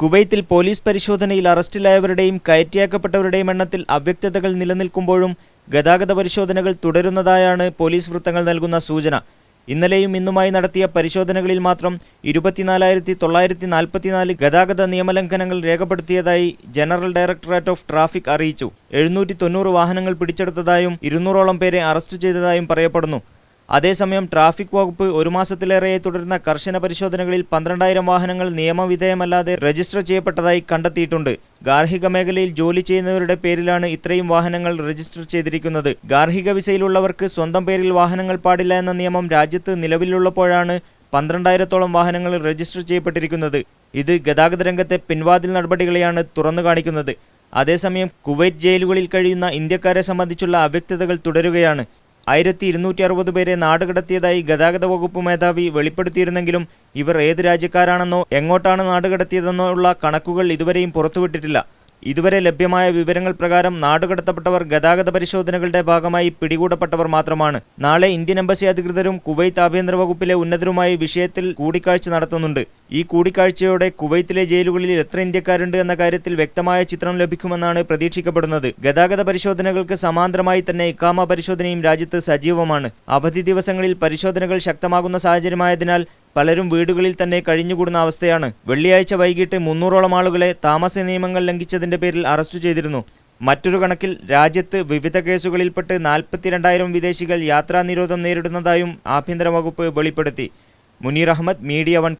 കുവൈത്തിൽ പോലീസ് പരിശോധനയിൽ അറസ്റ്റിലായവരുടെയും കയറ്റിയാക്കപ്പെട്ടവരുടെയും എണ്ണത്തിൽ അവ്യക്തതകൾ നിലനിൽക്കുമ്പോഴും ഗതാഗത പരിശോധനകൾ തുടരുന്നതായാണ് പോലീസ് വൃത്തങ്ങൾ നൽകുന്ന സൂചന. ഇന്നലെയും ഇന്നുമായി നടത്തിയ പരിശോധനകളിൽ മാത്രം 24,944 ഗതാഗത നിയമലംഘനങ്ങൾ രേഖപ്പെടുത്തിയതായി ജനറൽ ഡയറക്ടറേറ്റ് ഓഫ് ട്രാഫിക് അറിയിച്ചു. 790 വാഹനങ്ങൾ പിടിച്ചെടുത്തതായും 200ഓളം പേരെ അറസ്റ്റ് ചെയ്തതായും പറയപ്പെടുന്നു. അതേസമയം ട്രാഫിക് വകുപ്പ് ഒരു മാസത്തിലേറെയായി തുടരുന്ന കർശന പരിശോധനകളിൽ 12,000 വാഹനങ്ങൾ നിയമവിധേയമല്ലാതെ രജിസ്റ്റർ ചെയ്യപ്പെട്ടതായി കണ്ടെത്തിയിട്ടുണ്ട്. ഗാർഹിക മേഖലയിൽ ജോലി ചെയ്യുന്നവരുടെ പേരിലാണ് ഇത്രയും വാഹനങ്ങൾ രജിസ്റ്റർ ചെയ്തിരിക്കുന്നത്. ഗാർഹിക വിസയിലുള്ളവർക്ക് സ്വന്തം പേരിൽ വാഹനങ്ങൾ പാടില്ല എന്ന നിയമം രാജ്യത്ത് നിലവിലുള്ളപ്പോഴാണ് 12,000ഓളം വാഹനങ്ങൾ രജിസ്റ്റർ ചെയ്യപ്പെട്ടിരിക്കുന്നത്. ഇത് ഗതാഗത രംഗത്തെ പിൻവാതിൽ നടപടികളെയാണ് തുറന്നു കാണിക്കുന്നത്. അതേസമയം കുവൈറ്റ് ജയിലുകളിൽ കഴിയുന്ന ഇന്ത്യക്കാരെ സംബന്ധിച്ചുള്ള അവ്യക്തതകൾ തുടരുകയാണ്. 1260 പേരെ നാടുകടത്തിയതായി ഗതാഗത വകുപ്പ് മേധാവി വെളിപ്പെടുത്തിയിരുന്നെങ്കിലും ഇവർ ഏത് രാജ്യക്കാരാണെന്നോ എങ്ങോട്ടാണ് നാടുകടത്തിയതെന്നോ ഉള്ള കണക്കുകൾ ഇതുവരെയും പുറത്തുവിട്ടിട്ടില്ല. ഇതുവരെ ലഭ്യമായ വിവരങ്ങൾ പ്രകാരം നാടുകടത്തപ്പെട്ടവർ ഗതാഗത പരിശോധനകളുടെ ഭാഗമായി പിടികൂടപ്പെട്ടവർ മാത്രമാണ്. നാളെ ഇന്ത്യൻ എംബസി അധികൃതരും കുവൈത്ത് ആഭ്യന്തര വകുപ്പിലെ ഉന്നതരുമായി വിഷയത്തിൽ കൂടിക്കാഴ്ച നടത്തുന്നുണ്ട്. ഈ കൂടിക്കാഴ്ചയോടെ കുവൈത്തിലെ ജയിലുകളിൽ എത്ര ഇന്ത്യക്കാരുണ്ട് എന്ന കാര്യത്തിൽ വ്യക്തമായ ചിത്രം ലഭിക്കുമെന്നാണ് പ്രതീക്ഷിക്കപ്പെടുന്നത്. ഗതാഗത പരിശോധനകൾക്ക് സമാന്തരമായി തന്നെ ഇഖാമ പരിശോധനയും രാജ്യത്ത് സജീവമാണ്. അവധി ദിവസങ്ങളിൽ പരിശോധനകൾ ശക്തമാകുന്ന സാഹചര്യമായതിനാൽ പലരും വീടുകളിൽ തന്നെ കഴിഞ്ഞുകൂടുന്ന അവസ്ഥയാണ്. വെള്ളിയാഴ്ച വൈകിട്ട് 300ഓളം ആളുകളെ താമസ നിയമങ്ങൾ ലംഘിച്ചതിന്റെ പേരിൽ അറസ്റ്റ് ചെയ്തിരുന്നു. മറ്റൊരു കണക്കിൽ രാജ്യത്ത് വിവിധ കേസുകളിൽപ്പെട്ട് 42,000 വിദേശികൾ യാത്രാ നിരോധനം നേരിടുന്നതായും ആഭ്യന്തര വകുപ്പ് വെളിപ്പെടുത്തി. മുനീർ അഹമ്മദ്, മീഡിയ 1.